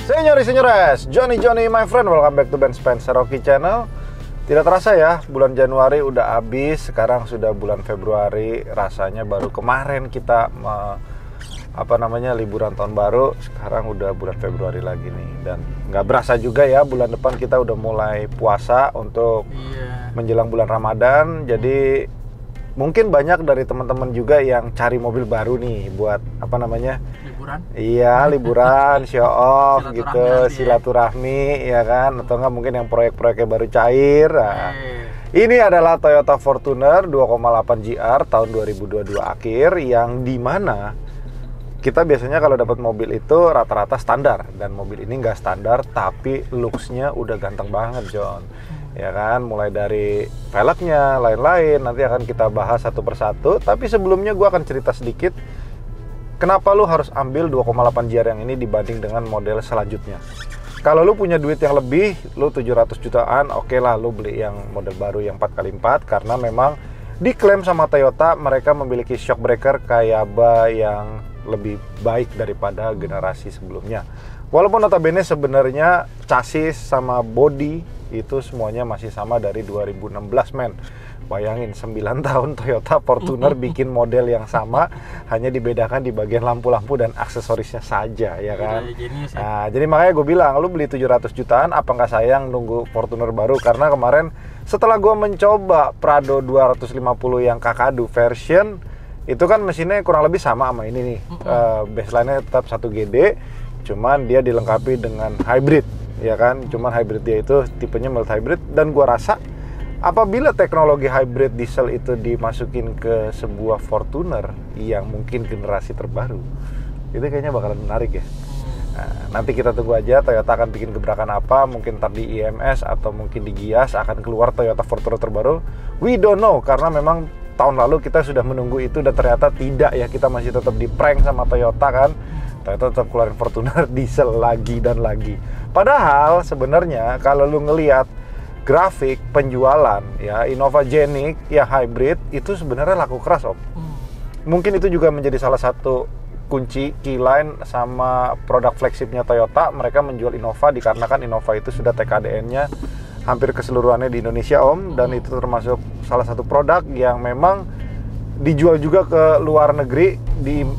Senyores, Johnny, my friend, welcome back to Ben Spencer Rocky Channel. Tidak terasa ya, bulan Januari udah habis, sekarang sudah bulan Februari. Rasanya baru kemarin kita liburan tahun baru, sekarang udah bulan Februari lagi nih. Dan nggak berasa juga ya, bulan depan kita udah mulai puasa untuk menjelang bulan Ramadan. Jadi mungkin banyak dari teman-teman juga yang cari mobil baru nih buat liburan. Iya, liburan, show off gitu, silaturahmi ya kan, atau enggak mungkin yang proyek-proyeknya baru cair. Nah, ini adalah Toyota Fortuner 2,8 GR tahun 2022 akhir, yang dimana kita biasanya kalau dapat mobil itu rata-rata standar, dan mobil ini nggak standar tapi looks-nya udah ganteng banget, John. Ya kan, mulai dari velgnya, lain-lain, nanti akan kita bahas satu persatu. Tapi sebelumnya gue akan cerita sedikit kenapa lu harus ambil 2,8 GR yang ini dibanding dengan model selanjutnya. Kalau lu punya duit yang lebih, lu 700 jutaan, oke lah lu beli yang model baru yang 4x4, karena memang diklaim sama Toyota mereka memiliki shock breaker Kayaba yang lebih baik daripada generasi sebelumnya. Walaupun notabene sebenarnya chassis sama body itu semuanya masih sama dari 2016, men. Bayangin, 9 tahun Toyota Fortuner bikin model yang sama, hanya dibedakan di bagian lampu-lampu dan aksesorisnya saja, ya kan? Nah, jadi makanya gue bilang, lu beli 700 jutaan, apa nggak sayang nunggu Fortuner baru? Karena kemarin setelah gue mencoba Prado 250 yang Kakadu version, itu kan mesinnya kurang lebih sama ini nih. Baseline-nya tetap 1 GD, cuman dia dilengkapi dengan hybrid, ya kan? Cuman hybrid dia itu tipenya mild hybrid, dan gua rasa apabila teknologi hybrid diesel itu dimasukin ke sebuah Fortuner yang mungkin generasi terbaru, itu kayaknya bakalan menarik ya. Nah, nanti kita tunggu aja Toyota akan bikin gebrakan apa, mungkin ntar di IMS atau mungkin di Gias akan keluar Toyota Fortuner terbaru. We don't know, karena memang tahun lalu kita sudah menunggu itu dan ternyata tidak ya, kita masih tetap di prank sama Toyota kan. Toyota tetap keluarin Fortuner diesel lagi dan lagi. Padahal sebenarnya kalau lu ngelihat grafik penjualan ya Innova Genik ya hybrid itu sebenarnya laku keras, Om. Mungkin itu juga menjadi salah satu kunci keyline sama produk flagshipnya Toyota. Mereka menjual Innova dikarenakan Innova itu sudah TKDN-nya hampir keseluruhannya di Indonesia, Om, dan itu termasuk salah satu produk yang memang dijual juga ke luar negeri,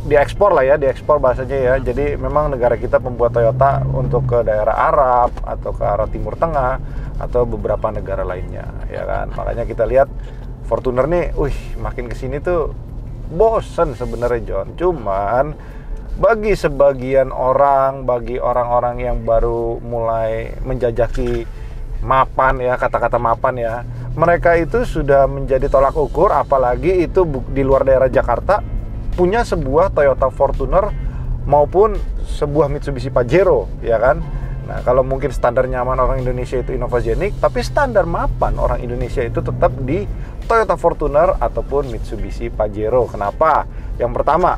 diekspor lah ya, diekspor bahasanya ya. Jadi memang negara kita pembuat Toyota untuk ke daerah Arab atau ke arah Timur Tengah atau beberapa negara lainnya, ya kan. Makanya kita lihat Fortuner nih, makin kesini tuh bosen sebenarnya, John. Cuman bagi sebagian orang, bagi orang-orang yang baru mulai menjajaki mapan ya, kata-kata mapan ya, mereka itu sudah menjadi tolak ukur, apalagi itu di luar daerah Jakarta punya sebuah Toyota Fortuner maupun sebuah Mitsubishi Pajero, ya kan. Nah, kalau mungkin standar nyaman orang Indonesia itu Innova Genik, tapi standar mapan orang Indonesia itu tetap di Toyota Fortuner ataupun Mitsubishi Pajero. Kenapa? Yang pertama,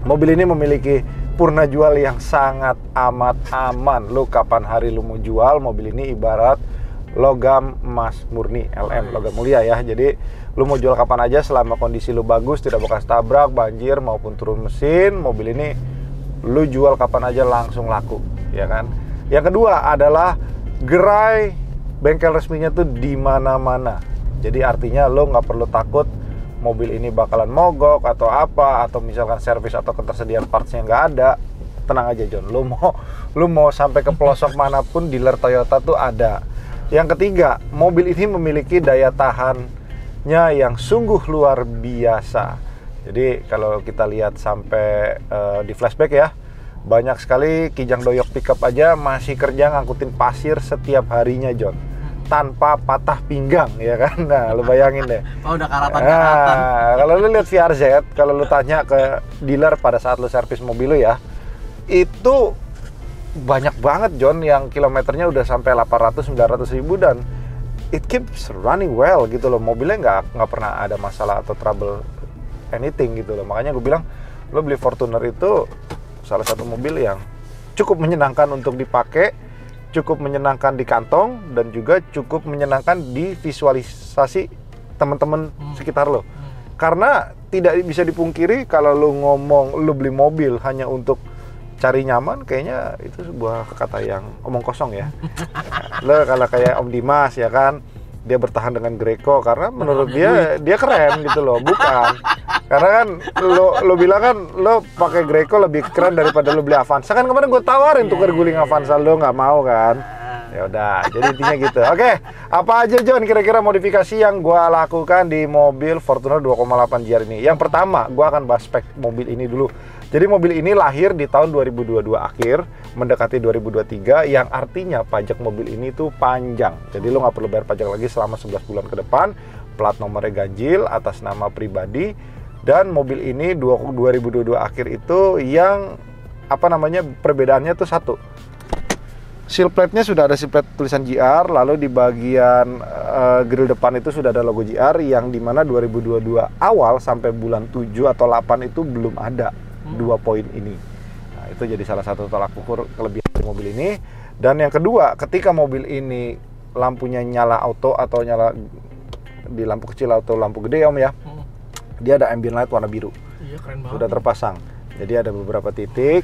mobil ini memiliki purna jual yang sangat amat aman. Lu kapan hari lu mau jual, mobil ini ibarat logam emas murni, LM, logam mulia ya. Jadi lu mau jual kapan aja selama kondisi lu bagus, tidak bekas tabrak, banjir maupun turun mesin, mobil ini lu jual kapan aja langsung laku, ya kan. Yang kedua adalah gerai bengkel resminya tuh di mana-mana. Jadi artinya lu nggak perlu takut mobil ini bakalan mogok atau apa, atau misalkan servis atau ketersediaan partsnya nggak ada. Tenang aja, John, lu mau sampai ke pelosok manapun dealer Toyota tuh ada. Yang ketiga, mobil ini memiliki daya tahannya yang sungguh luar biasa. Jadi kalau kita lihat sampai di flashback ya, banyak sekali kijang doyok pickup aja masih kerja ngangkutin pasir setiap harinya, John, tanpa patah pinggang, ya kan. Nah, lu bayangin deh. Udah karatan-karatan. Kalau lu lihat VRZ, kalau lu tanya ke dealer pada saat lu servis mobil lu ya, itu banyak banget, John, yang kilometernya udah sampai 800-900 ribu dan it keeps running well gitu loh. Mobilnya nggak pernah ada masalah atau trouble anything gitu loh. Makanya gue bilang, lo beli Fortuner itu salah satu mobil yang cukup menyenangkan untuk dipakai, cukup menyenangkan di kantong, dan juga cukup menyenangkan di visualisasi teman-teman sekitar lo. Karena tidak bisa dipungkiri kalau lo ngomong lo beli mobil hanya untuk cari nyaman kayaknya itu sebuah kata yang omong kosong ya. Lo kalau kayak Om Dimas ya kan, dia bertahan dengan Greco karena menurut dia keren gitu loh, bukan. Karena kan lo bilang kan lo pakai Greco lebih keren daripada lo beli Avanza. Kan kemarin gue tawarin tukar guling Avanza, lo nggak mau kan? Ya udah, jadi intinya gitu. Oke, apa aja John kira-kira modifikasi yang gue lakukan di mobil Fortuner 2,8 GR ini? Yang pertama, gue akan bahas spek mobil ini dulu. Jadi mobil ini lahir di tahun 2022 akhir, mendekati 2023, yang artinya pajak mobil ini tuh panjang. Jadi lo nggak perlu bayar pajak lagi selama 11 bulan ke depan. Plat nomornya ganjil atas nama pribadi. Dan mobil ini 2022 akhir itu yang perbedaannya tuh satu. Seal plate-nya sudah ada seal plate tulisan GR, lalu di bagian grill depan itu sudah ada logo GR, yang dimana 2022 awal sampai bulan 7 atau 8 itu belum ada 2 poin ini. Nah, itu jadi salah satu tolak ukur kelebihan dari mobil ini. Dan yang kedua, ketika mobil ini lampunya nyala auto atau nyala di lampu kecil atau lampu gede Om ya, dia ada ambient light warna biru. Iya, keren banget. Sudah terpasang. Jadi ada beberapa titik.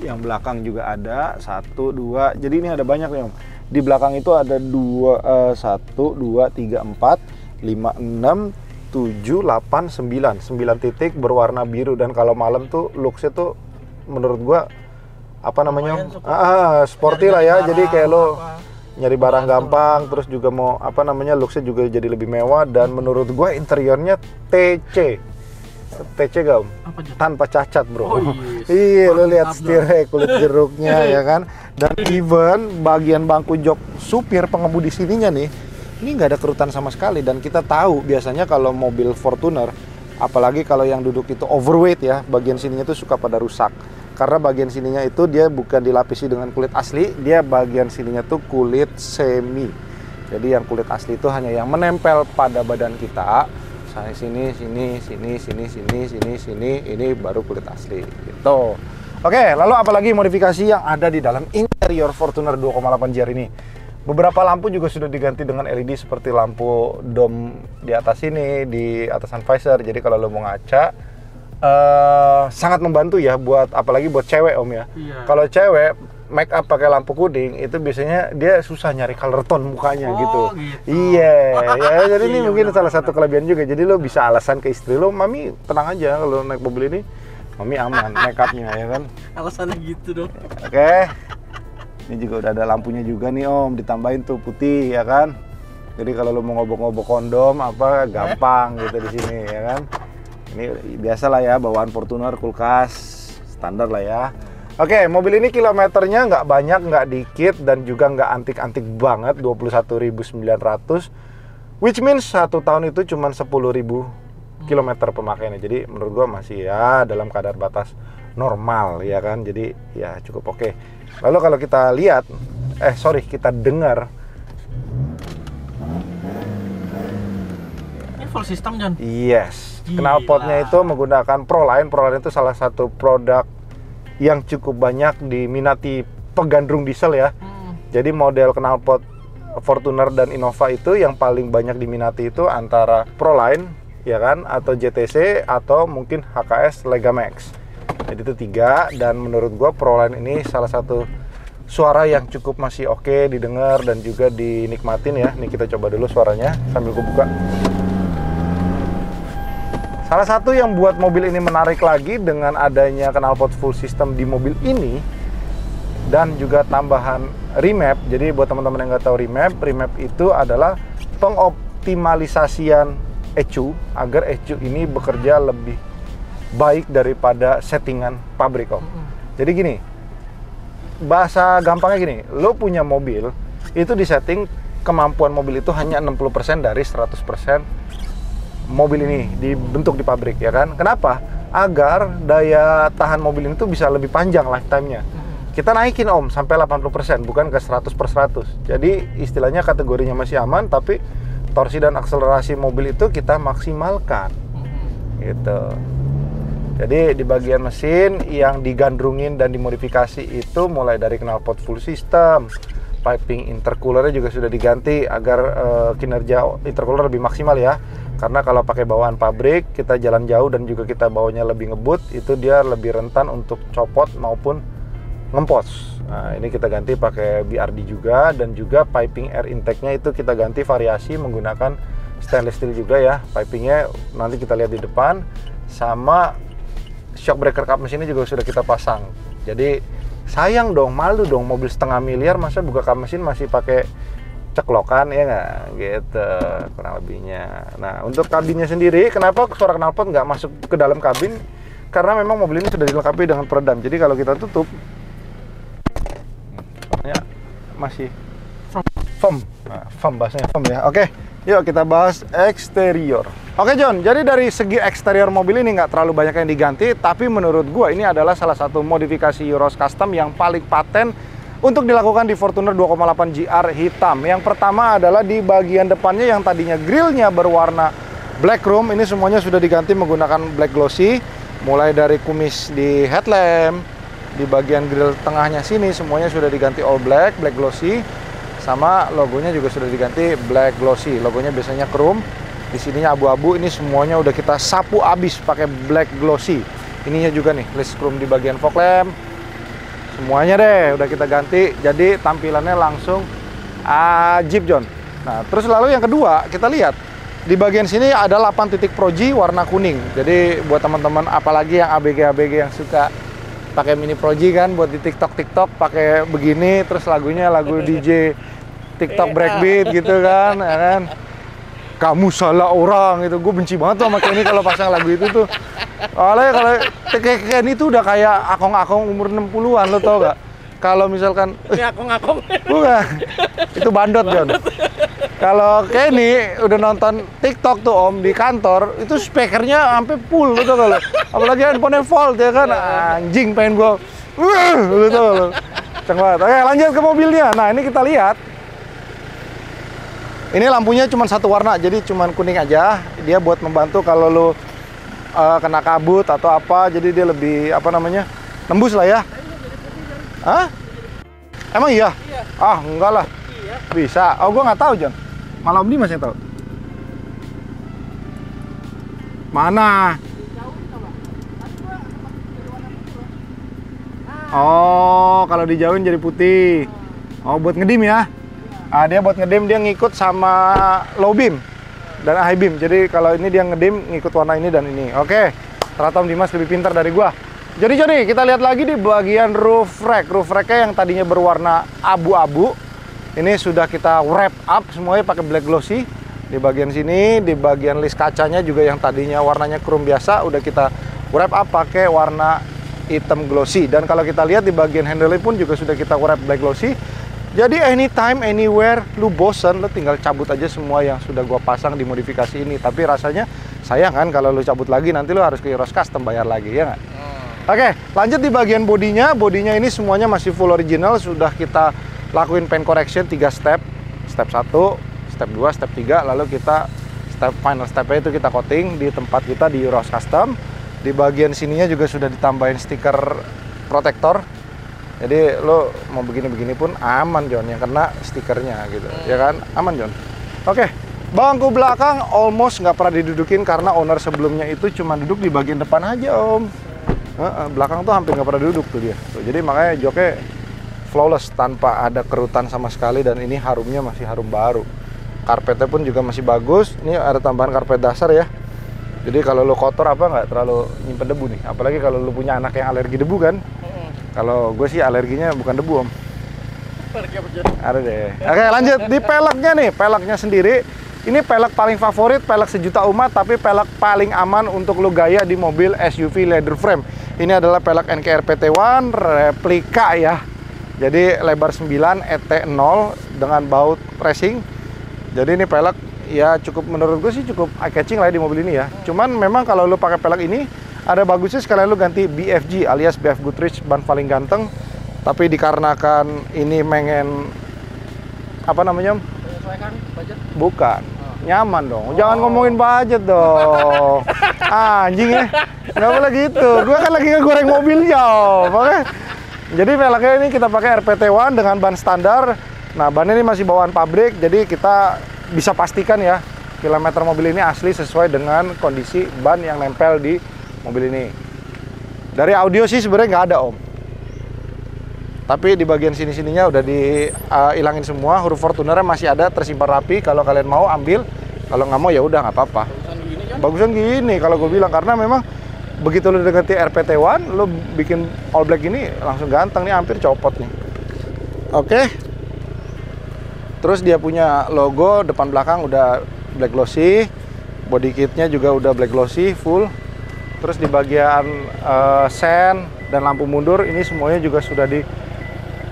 Yang belakang juga ada 1, 2. Jadi ini ada banyak nih Om. Di belakang itu ada 1, 2, 3, 4, 5, 6, 7, 8, 9 titik berwarna biru. Dan kalau malam tuh looks-nya tuh menurut gua sporty lah ya. Jadi kayak lo nyari barang gampang, terus juga mau looks-nya juga jadi lebih mewah. Dan menurut gua interiornya TC gak Om? Tanpa cacat bro. Iya, lo lihat setirnya, kulit jeruknya ya kan. Dan even bagian bangku jok supir pengemudi sininya nih, ini nggak ada kerutan sama sekali. Dan kita tahu biasanya kalau mobil Fortuner, apalagi kalau yang duduk itu overweight ya, bagian sininya tuh suka pada rusak. Karena bagian sininya itu dia bukan dilapisi dengan kulit asli, dia bagian sininya tuh kulit semi. Jadi yang kulit asli itu hanya yang menempel pada badan kita. Sini, ini baru kulit asli gitu. Oke, lalu apalagi modifikasi yang ada di dalam interior Fortuner 2,8 GR ini? Beberapa lampu juga sudah diganti dengan LED seperti lampu dome di atas ini, di atasan visor. Jadi kalau lo mau ngaca, sangat membantu ya apalagi buat cewek Om ya. Iya. Kalau cewek make up pakai lampu kuning itu biasanya dia susah nyari color tone mukanya gitu. Iya, ya jadi ini mungkin salah satu kelebihan juga. Jadi lo bisa alasan ke istri lo, mami tenang aja kalau naik mobil ini, mami aman make upnya ya kan. Alasannya gitu dong. Oke. Ini juga udah ada lampunya juga nih Om, ditambahin tuh putih ya kan. Jadi kalau lo mau ngobok-ngobok kondom gampang gitu di sini ya kan. Ini biasa lah ya, bawaan Fortuner, kulkas standar lah ya. Oke, mobil ini kilometernya nggak banyak, nggak dikit, dan juga nggak antik-antik banget, 21.900, which means 1 tahun itu cuma 10.000 kilometer pemakaiannya. Jadi menurut gua masih ya dalam kadar batas normal ya kan. Jadi ya cukup oke. Lalu kalau kita lihat, kita dengar. Ini full system John? Yes, knalpotnya itu menggunakan Proline. Proline itu salah satu produk yang cukup banyak diminati penggandrung diesel ya. Jadi model knalpot Fortuner dan Innova itu yang paling banyak diminati itu antara Proline ya kan, atau JTC, atau mungkin HKS Legamax. Jadi itu 3, dan menurut gua Proline ini salah satu suara yang cukup masih oke didengar dan juga dinikmatin ya. Nih kita coba dulu suaranya sambil gua buka. Salah satu yang buat mobil ini menarik lagi dengan adanya knalpot full system di mobil ini dan juga tambahan remap. Jadi buat teman-teman yang nggak tahu remap itu adalah pengoptimalisasian ECU agar ECU ini bekerja lebih baik daripada settingan pabrik Om. Jadi gini, bahasa gampangnya gini, lo punya mobil itu disetting kemampuan mobil itu hanya 60% dari 100% mobil ini dibentuk di pabrik ya kan. Kenapa? Agar daya tahan mobil ini tuh bisa lebih panjang lifetime-nya. Kita naikin Om sampai 80%, bukan ke 100/100. Jadi istilahnya kategorinya masih aman, tapi torsi dan akselerasi mobil itu kita maksimalkan. Gitu. Jadi di bagian mesin yang digandrungin dan dimodifikasi itu mulai dari knalpot full system, piping intercoolernya juga sudah diganti agar kinerja intercooler lebih maksimal ya. Karena kalau pakai bawaan pabrik, kita jalan jauh dan juga kita bawanya lebih ngebut, itu dia lebih rentan untuk copot maupun ngempos. Nah, ini kita ganti pakai BRD juga, dan juga piping air intake-nya itu kita ganti variasi menggunakan stainless steel juga ya. Pipingnya nanti kita lihat di depan, sama shock breaker cup mesinnya juga sudah kita pasang. Jadi sayang dong, malu dong, mobil setengah miliar masa buka kap mesin masih pakai ceklokan, ya nggak? Gitu kurang lebihnya. Nah, untuk kabinnya sendiri, kenapa suara knalpot nggak masuk ke dalam kabin? Karena memang mobil ini sudah dilengkapi dengan peredam. Jadi kalau kita tutup, ya masih foam. Nah, foam bahasanya foam ya. Oke, yuk kita bahas eksterior. Oke John, jadi dari segi eksterior mobil ini nggak terlalu banyak yang diganti, tapi menurut gua ini adalah salah satu modifikasi Euros Custom yang paling paten untuk dilakukan di Fortuner 2.8 GR hitam. Yang pertama adalah di bagian depannya yang tadinya grillnya berwarna black chrome, ini semuanya sudah diganti menggunakan black glossy. Mulai dari kumis di headlamp, di bagian grill tengahnya sini semuanya sudah diganti all black, black glossy. Sama logonya juga sudah diganti black glossy. Logonya biasanya chrome, di sininya abu-abu, ini semuanya udah kita sapu abis pakai black glossy. Ininya juga nih, list chrome di bagian fog lamp. Semuanya deh udah kita ganti, jadi tampilannya langsung ajib John. Nah, terus lalu yang kedua, kita lihat di bagian sini ada 8 titik proji warna kuning. Jadi buat teman-teman apalagi yang ABG yang suka pakai mini proji kan, buat di TikTok pakai begini, terus lagunya lagu DJ TikTok breakbeat gitu kan, ya kan? Kamu salah orang itu, gue benci banget tuh sama Kenny kalau pasang lagu itu tuh. Soalnya kalau Kenny itu udah kayak akong-akong umur 60-an, lo tau gak? Kalau misalkan ini akong-akong. bukan, itu bandot John. Kalau Kenny udah nonton TikTok tuh Om di kantor, itu speakernya sampai full, lo tau gak lo? Apalagi handphonenya volt ya kan, anjing pengen gue, lo tau lo. Kenceng banget. Oke, lanjut ke mobilnya. Nah, ini kita lihat. Ini lampunya cuma satu warna, jadi cuma kuning aja. Dia buat membantu kalau lo kena kabut atau apa, jadi dia lebih apa namanya, nembus lah ya. Hah? Emang iya? Iya. Ah, enggak lah. Iya. Bisa. Oh, gua nggak tahu John. Malah Om Dimas yang tahu. Mana? Oh, kalau dijauhin jadi putih. Oh, buat ngedim ya? Ah, dia buat ngedim, dia ngikut sama low beam dan high beam. Jadi kalau ini dia ngedim ngikut warna ini dan ini. Oke, ternyata Om Dimas lebih pintar dari gua. Jadi kita lihat lagi di bagian roof rack. Roof racknya yang tadinya berwarna abu-abu, ini sudah kita wrap up semuanya pakai black glossy. Di bagian sini, di bagian list kacanya juga yang tadinya warnanya chrome biasa, udah kita wrap up pakai warna hitam glossy. Dan kalau kita lihat di bagian handle pun juga sudah kita wrap black glossy. Jadi anytime, anywhere, lu bosen, lu tinggal cabut aja semua yang sudah gua pasang di modifikasi ini. Tapi rasanya sayang kan kalau lu cabut lagi, nanti lu harus ke Euros Custom bayar lagi, ya nggak? Oke, lanjut di bagian bodinya. Bodinya ini semuanya masih full original. Sudah kita lakuin paint correction 3 step. Step 1, step 2, step 3. Lalu kita final stepnya itu kita coating di tempat kita di Euros Custom. Di bagian sininya juga sudah ditambahin stiker protektor. Jadi lo mau begini-begini pun aman John, yang kena stikernya gitu, ya kan? Aman John. Oke, bangku belakang almost nggak pernah didudukin karena owner sebelumnya itu cuma duduk di bagian depan aja Om. Belakang tuh hampir nggak pernah duduk tuh dia. Tuh, jadi makanya joknya flawless tanpa ada kerutan sama sekali, dan ini harumnya masih harum baru. Karpetnya pun juga masih bagus. Ini ada tambahan karpet dasar ya. Jadi kalau lo kotor apa nggak terlalu nyimpen debu nih. Apalagi kalau lo punya anak yang alergi debu kan. Kalau gue sih alerginya bukan debu Om. Ada deh. Oke, lanjut di peleknya nih. Peleknya sendiri, ini pelek paling favorit, pelek sejuta umat, tapi pelek paling aman untuk lo gaya di mobil SUV leather frame. Ini adalah pelek NKR PT1 replika ya. Jadi lebar 9, ET0 dengan baut racing. Jadi ini pelek ya cukup, menurut gue sih cukup eye catching lah di mobil ini ya. Cuman memang kalau lo pakai pelek ini, ada bagusnya sekalian lu ganti BFG alias BF Goodrich, ban paling ganteng. Tapi dikarenakan ini pengen apa namanya? Menyesuaikan budget? Bukan. Nyaman dong. Jangan ngomongin budget dong. Anjing ya. Nggak boleh gitu. Gua kan lagi ngegoreng mobilnya. Oke. Jadi velgnya ini kita pakai RPT1 dengan ban standar. Nah, ban ini masih bawaan pabrik, jadi kita bisa pastikan ya kilometer mobil ini asli sesuai dengan kondisi ban yang nempel di mobil ini. Dari audio sih sebenarnya nggak ada Om. Tapi di bagian sini-sininya udah dihilangin semua. Huruf Fortunernya masih ada tersimpan rapi. Kalau kalian mau ambil, kalau nggak mau ya udah nggak apa-apa. Bagusan gini kalau gue bilang, karena memang begitu lo dekati RPT1, lo bikin all black ini langsung ganteng nih, hampir copot nih. Oke. Terus dia punya logo depan belakang udah black glossy, body kitnya juga udah black glossy full. Terus di bagian sen dan lampu mundur ini semuanya juga sudah di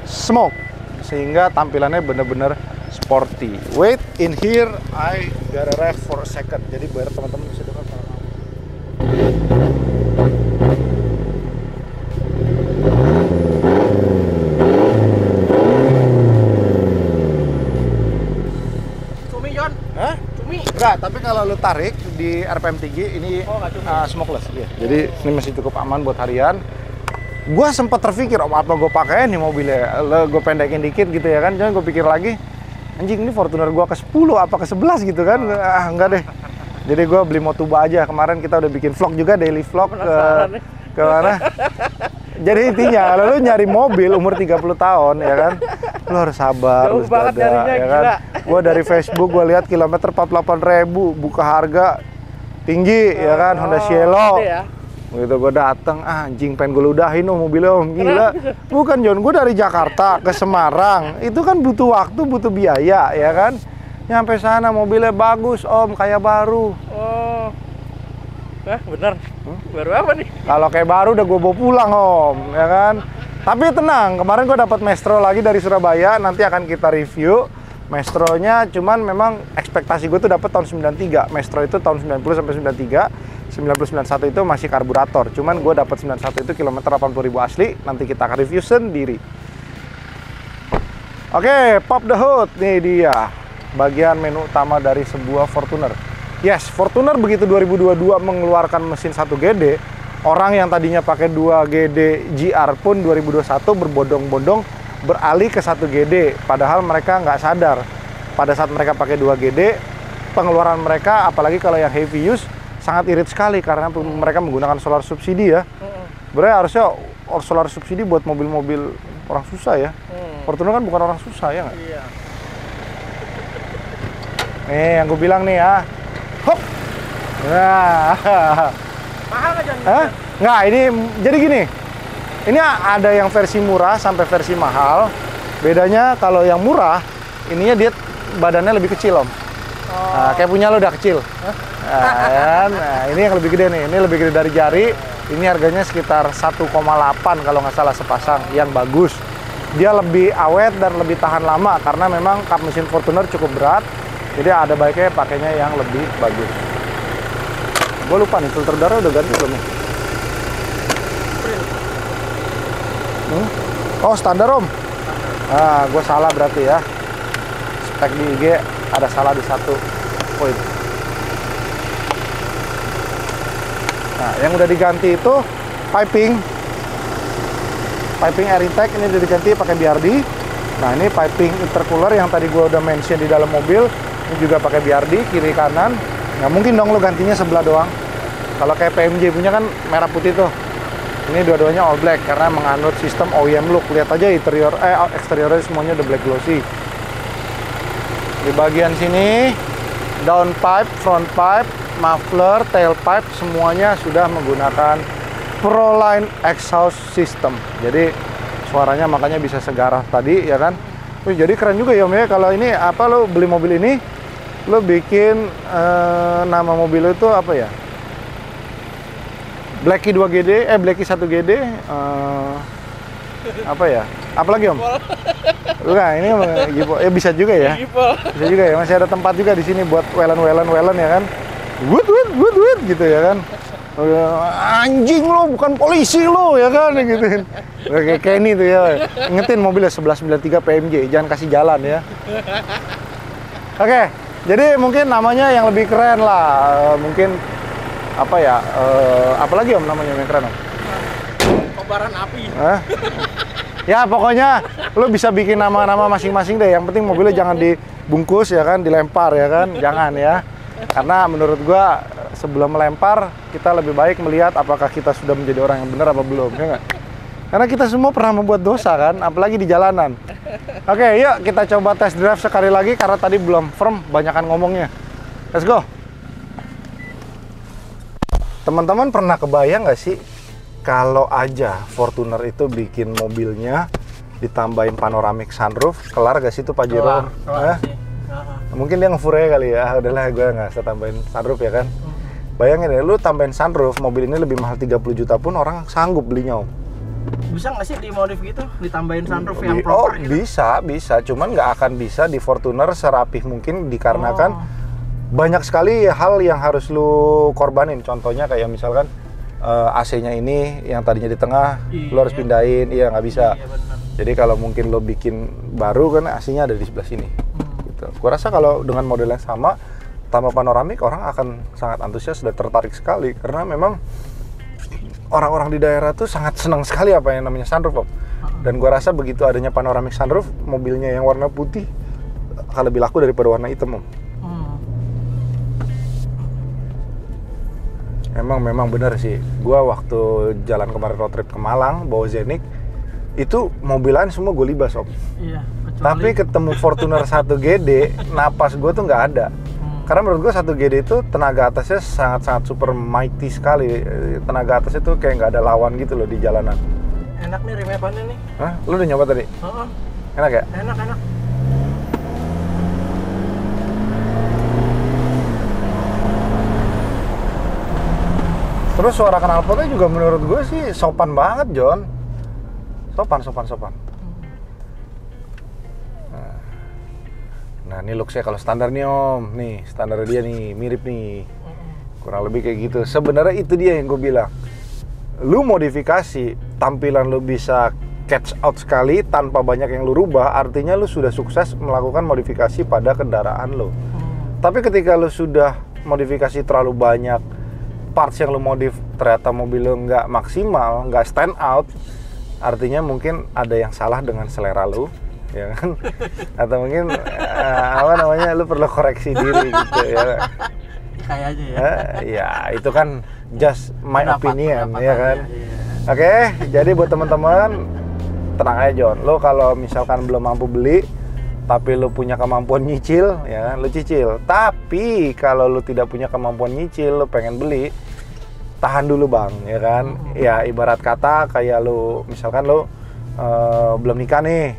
smoke sehingga tampilannya bener-bener sporty. Wait, in here I gotta rest for a second. Jadi biar teman-teman bisa dengar suara kamu. Cumi Jon? Hah? Cumi? Enggak, tapi kalau lu tarik di RPM tinggi ini smokeless. Iya. Jadi ini masih cukup aman buat harian. Gua sempat terpikir, apa gue pakai nih mobilnya, gue pendekin dikit gitu ya kan. Jangan gue pikir lagi, anjing ini Fortuner gua ke 10 apa ke 11 gitu kan. Enggak deh. Jadi gue beli Motuba aja. Kemarin kita udah bikin vlog juga, daily vlog ke mana. Jadi intinya kalau lu nyari mobil umur 30 tahun ya kan, lu harus sabar, jauh banget nyarinya, ya kan. Gua dari Facebook gua lihat kilometer 48.000, buka harga tinggi ya kan, Honda Cielo. Ya. Gitu gue dateng, anjing pengen gue ludahin mobilnya Om, gila. Bukan John, gue dari Jakarta ke Semarang, itu kan butuh waktu, butuh biaya ya kan. Nyampe sana mobilnya bagus Om, kayak baru. Oh, bener. Baru apa nih? Kalau kayak baru udah gue bawa pulang Om, ya kan. Tapi tenang, kemarin gue dapat Maestro lagi dari Surabaya, nanti akan kita review. Maestronya cuman memang ekspektasi gue tuh dapat tahun 93. Maestro itu tahun 90 sampai 93. 9091 itu masih karburator, cuman gue dapat 91 itu kilometer 80.000 asli. Nanti kita akan review sendiri. Oke, pop the hood. Nih dia bagian menu utama dari sebuah Fortuner. Yes, Fortuner begitu 2022 mengeluarkan mesin 1GD, orang yang tadinya pakai 2GD GR pun 2021 berbondong-bondong beralih ke 1GD. Padahal mereka nggak sadar pada saat mereka pakai 2GD, pengeluaran mereka apalagi kalau yang heavy use sangat irit sekali karena mereka menggunakan solar subsidi ya. Sebenarnya harusnya solar subsidi buat mobil-mobil orang susah ya. Fortuner kan bukan orang susah ya nggak? Iya. Nih yang gue bilang nih ya. Hop. Nah. Mahal nggak Jon? Hah? Nggak, ini jadi gini. Ini ada yang versi murah sampai versi mahal. Bedanya kalau yang murah, ininya dia badannya lebih kecil Om. Nah, kayak punya lo udah kecil. Nah, ini yang lebih gede nih. Ini lebih gede dari jari. Ini harganya sekitar 1,8 kalau nggak salah sepasang. Yang bagus. Dia lebih awet dan lebih tahan lama karena memang kap mesin Fortuner cukup berat. Jadi ada baiknya pakainya yang lebih bagus. Gue lupa nih, filter udara udah ganti belum nih? Oh, standar Om. Nah, gue salah berarti ya. Spek di IG ada salah di satu poin. Nah, yang udah diganti itu piping air intake, ini udah diganti pakai BRD. Nah, ini piping intercooler yang tadi gue udah mention di dalam mobil, ini juga pakai BRD kiri kanan. Nggak mungkin dong lo gantinya sebelah doang. Kalau kayak PMJ punya kan merah putih tuh. Ini dua-duanya all black karena menganut sistem OEM look. Lihat aja eksteriornya semuanya udah black glossy. Di bagian sini downpipe, front pipe, muffler, tailpipe semuanya sudah menggunakan Proline exhaust system. Jadi suaranya makanya bisa segarah tadi ya kan. Jadi keren juga ya Om ya. Kalau ini apa, lo beli mobil ini lo bikin nama mobil lo itu apa ya? Blacky 2GD, Blacky 1GD, apa ya? Apalagi Om? Enggak, ini bisa juga ya. Bisa juga ya. Masih ada tempat juga di sini buat welen ya kan. Wood gitu ya kan. Anjing lo, bukan polisi lo ya kan gitu. Kayak Kenny tuh ya. Ingetin mobilnya 1193 PMJ, jangan kasih jalan ya. Oke, jadi mungkin namanya yang lebih keren lah. Mungkin apa ya? Apalagi Om namanya yang keren Om? Kobaran api. Ya pokoknya lo bisa bikin nama-nama masing-masing deh. Yang penting mobilnya jangan dibungkus ya kan, dilempar ya kan, jangan ya. Karena menurut gua sebelum melempar kita lebih baik melihat apakah kita sudah menjadi orang yang benar apa belum, ya nggak? Karena kita semua pernah membuat dosa kan, apalagi di jalanan. Oke, yuk kita coba test drive sekali lagi karena tadi belum firm, banyakan ngomongnya. Let's go. Teman-teman pernah kebayang nggak sih kalau aja Fortuner itu bikin mobilnya ditambahin panoramic sunroof, kelar gak sih itu Pajero? Kelar sih. Mungkin dia ngefure kali ya, udahlah gue nggak usah tambahin sunroof ya kan. Bayangin ya, lu tambahin sunroof, mobil ini lebih mahal 30 juta pun orang sanggup belinya om. Bisa nggak sih dimodif gitu, ditambahin sunroof yang proper gitu? Bisa, cuman nggak akan bisa di Fortuner serapih mungkin dikarenakan banyak sekali hal yang harus lu korbanin. Contohnya kayak misalkan AC-nya ini yang tadinya di tengah, lu harus pindahin, iya nggak bisa. Iya, bener. Jadi kalau mungkin lo bikin baru kan AC-nya ada di sebelah sini. Gitu. Gua rasa kalau dengan model yang sama tambah panoramik orang akan sangat antusias dan tertarik sekali karena memang orang-orang di daerah tuh sangat senang sekali apa yang namanya sunroof om. Dan gua rasa begitu adanya panoramic sunroof, mobilnya yang warna putih akan lebih laku daripada warna hitam om. Memang benar sih. Gua waktu jalan kemarin road trip ke Malang bawa Zenik, itu mobilan semua gue libas om. Iya, Tapi ketemu Fortuner 1 GD, napas gue tuh nggak ada. Karena menurut gue 1 GD itu tenaga atasnya sangat-sangat super mighty sekali. Tenaga atasnya tuh kayak nggak ada lawan gitu loh di jalanan. Enak nih rem epannya nih. Hah? Lu udah nyoba tadi? Enak ya? Enak. Terus suara knalpotnya juga menurut gue sih sopan banget John. Sopan. Nah ini looksnya kalau standar nih om. Nih standar dia nih, mirip nih. Kurang lebih kayak gitu. Sebenarnya itu dia yang gue bilang. Lu modifikasi, tampilan lu bisa catch out sekali tanpa banyak yang lu rubah. Artinya lu sudah sukses melakukan modifikasi pada kendaraan lu. Tapi ketika lu sudah modifikasi terlalu banyak, parts yang lu modif ternyata mobil lu nggak maksimal, nggak stand out, artinya mungkin ada yang salah dengan selera lu, ya kan? Atau mungkin lu perlu koreksi diri gitu ya. Kayak aja ya. Ya itu kan just my opinion ya kan. Iya. Oke, jadi buat teman-teman tenang aja John. Lu kalau misalkan belum mampu beli tapi lu punya kemampuan nyicil, ya kan, lu cicil. Tapi kalau lu tidak punya kemampuan nyicil, lu pengen beli, tahan dulu bang, ya kan. Ya ibarat kata kayak lu, misalkan lu belum nikah nih,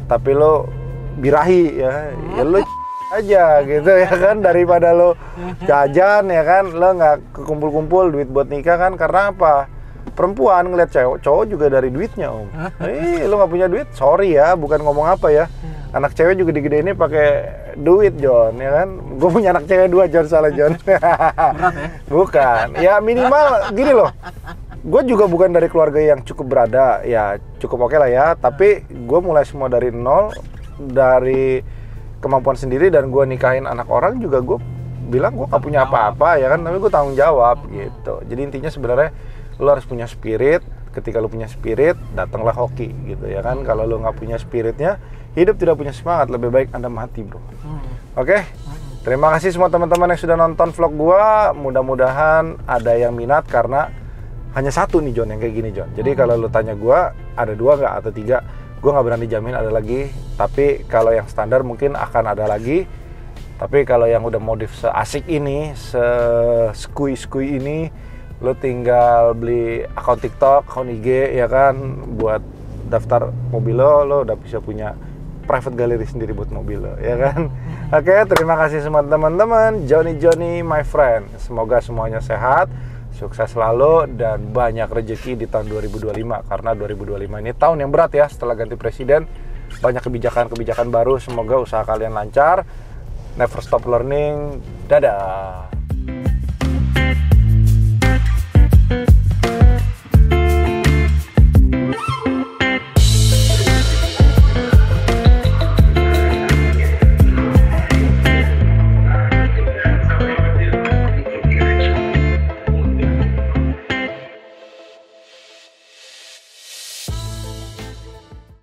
tapi lu birahi, ya lu aja gitu ya kan, daripada lu jajan ya kan, lu nggak kekumpul-kumpul duit buat nikah kan. Karena apa? Perempuan ngeliat cowok juga dari duitnya om. Lu nggak punya duit, sorry ya, bukan ngomong apa ya. Anak cewek juga digede-ini pakai duit John, ya kan? Gue punya anak cewek 2 John, salah John. Berat ya? Bukan, ya minimal gini loh. Gue juga bukan dari keluarga yang cukup berada, ya cukup oke lah ya. Tapi gue mulai semua dari nol, dari kemampuan sendiri, dan gue nikahin anak orang juga gue bilang gue gak punya apa-apa ya kan, tapi gue tanggung jawab gitu. Jadi intinya sebenarnya lo harus punya spirit. Ketika lo punya spirit, datanglah hoki gitu ya kan. Kalau lo nggak punya spiritnya, hidup tidak punya semangat, lebih baik Anda mati bro. Oke? Terima kasih semua teman-teman yang sudah nonton vlog gua. Mudah-mudahan ada yang minat karena hanya satu nih John yang kayak gini John. Jadi kalau lo tanya gua ada 2 nggak atau 3, gua nggak berani jamin ada lagi. Tapi kalau yang standar mungkin akan ada lagi. Tapi kalau yang udah modif seasik ini, se-skui ini, lo tinggal beli akun TikTok, akun IG ya kan, buat daftar mobil lo udah bisa punya private gallery sendiri buat mobil lo ya kan. Oke, terima kasih semua teman-teman. Johnny my friend, semoga semuanya sehat, sukses selalu, dan banyak rezeki di tahun 2025. Karena 2025 ini tahun yang berat ya, setelah ganti presiden, banyak kebijakan-kebijakan baru. Semoga usaha kalian lancar. Never stop learning. Dadah.